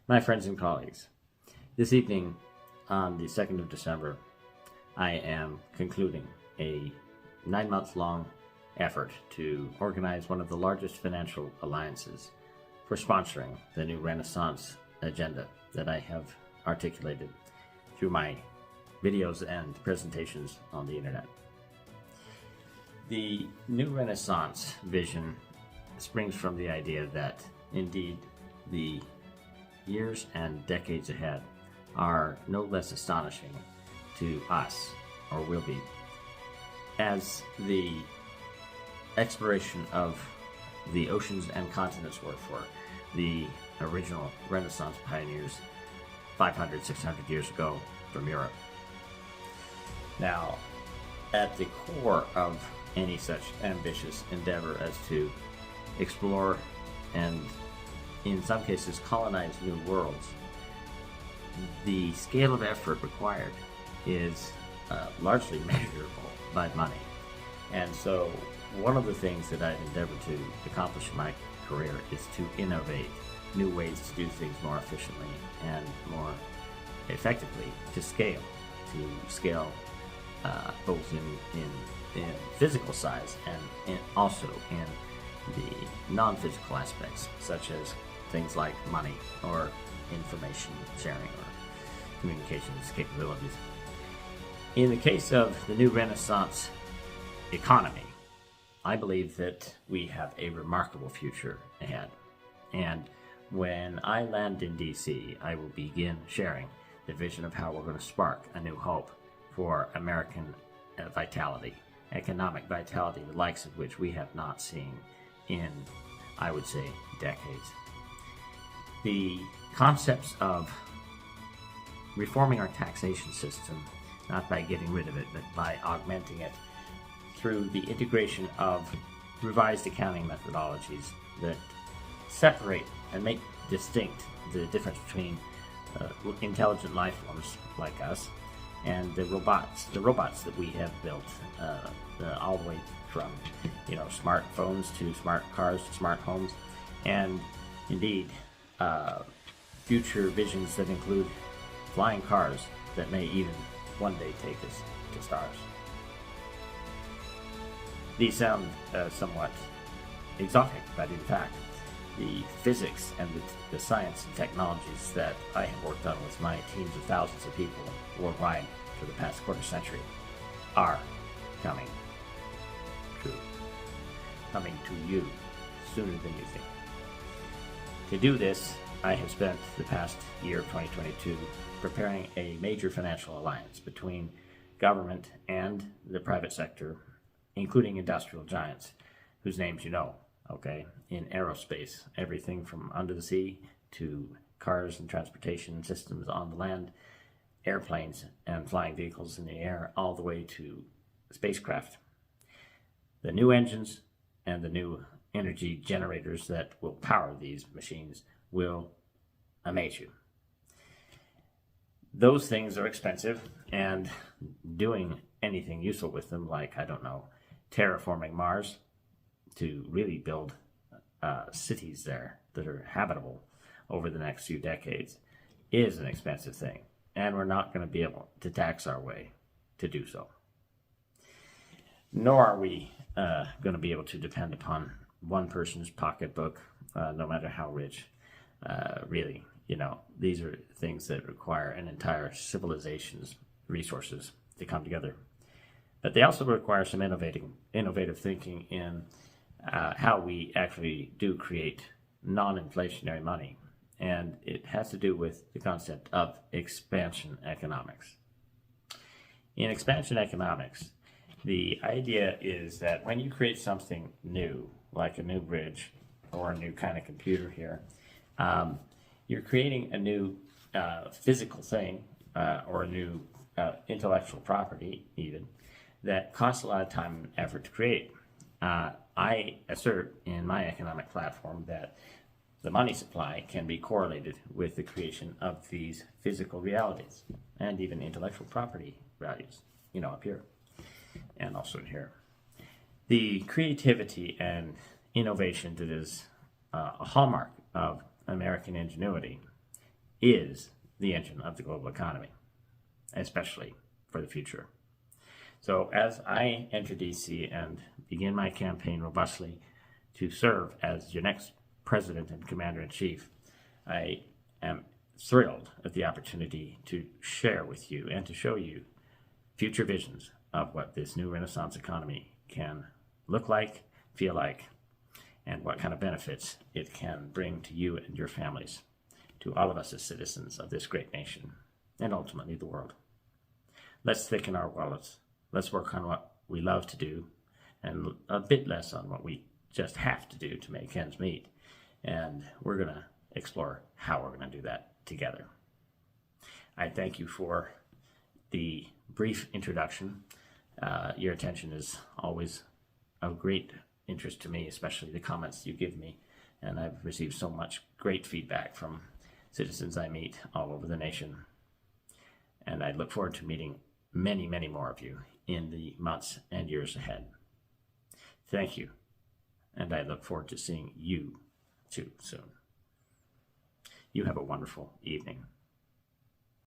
My friends and colleagues, this evening on the 2nd of December, I am concluding a 9-month long effort to organize one of the largest financial alliances for sponsoring the new Renaissance agenda that I have articulated through my videos and presentations on the internet. The new Renaissance vision springs from the idea that indeed the years and decades ahead are no less astonishing to us, or will be, as the exploration of the oceans and continents were for the original Renaissance pioneers 500, 600 years ago from Europe. Now, at the core of any such ambitious endeavor as to explore and in some cases colonize new worlds, the scale of effort required is largely measurable by money. And so one of the things that I've endeavored to accomplish in my career is to innovate new ways to do things more efficiently and more effectively, to scale both in physical size and also in the non-physical aspects, such as things like money or information sharing or communications capabilities. In the case of the new Renaissance economy, I believe that we have a remarkable future ahead. And when I land in DC, I will begin sharing the vision of how we're going to spark a new hope for American vitality, economic vitality, the likes of which we have not seen in, I would say, decades. The concepts of reforming our taxation system, not by getting rid of it, but by augmenting it through the integration of revised accounting methodologies that separate and make distinct the difference between intelligent life forms like us and the robots that we have built, all the way from smartphones to smart cars to smart homes, and indeed future visions that include flying cars that may even one day take us to stars. These sound somewhat exotic, but in fact, the physics and the science and technologies that I have worked on with my teams of thousands of people worldwide for the past quarter century are coming true, coming to you sooner than you think. To do this, I have spent the past year of 2022 preparing a major financial alliance between government and the private sector, including industrial giants whose names you know, okay, in aerospace, everything from under the sea to cars and transportation systems on the land, airplanes and flying vehicles in the air, all the way to spacecraft. The new engines and the new energy generators that will power these machines will amaze you. Those things are expensive, and doing anything useful with them, like, terraforming Mars to really build cities there that are habitable over the next few decades, is an expensive thing, and we're not going to be able to tax our way to do so. Nor are we going to be able to depend upon one person's pocketbook, no matter how rich. Really, these are things that require an entire civilization's resources to come together. But they also require some innovative thinking in how we actually do create non-inflationary money. And it has to do with the concept of expansion economics. In expansion economics, the idea is that when you create something new, like a new bridge or a new kind of computer here, you're creating a new physical thing or a new intellectual property even that costs a lot of time and effort to create. I assert in my economic platform that the money supply can be correlated with the creation of these physical realities and even intellectual property values, up here and also in here. The creativity and innovation that is a hallmark of American ingenuity is the engine of the global economy, especially for the future. So as I enter DC and begin my campaign robustly to serve as your next president and commander-in-chief, I am thrilled at the opportunity to share with you and to show you future visions of what this new Renaissance economy can look like, feel like, and what kind of benefits it can bring to you and your families, to all of us as citizens of this great nation, and ultimately the world. Let's thicken our wallets. Let's work on what we love to do and a bit less on what we just have to do to make ends meet. And we're going to explore how we're going to do that together. I thank you for the brief introduction. Your attention is always of great interest to me, especially the comments you give me. And I've received so much great feedback from citizens I meet all over the nation. And I look forward to meeting many, many more of you in the months and years ahead. Thank you. And I look forward to seeing you too soon. You have a wonderful evening.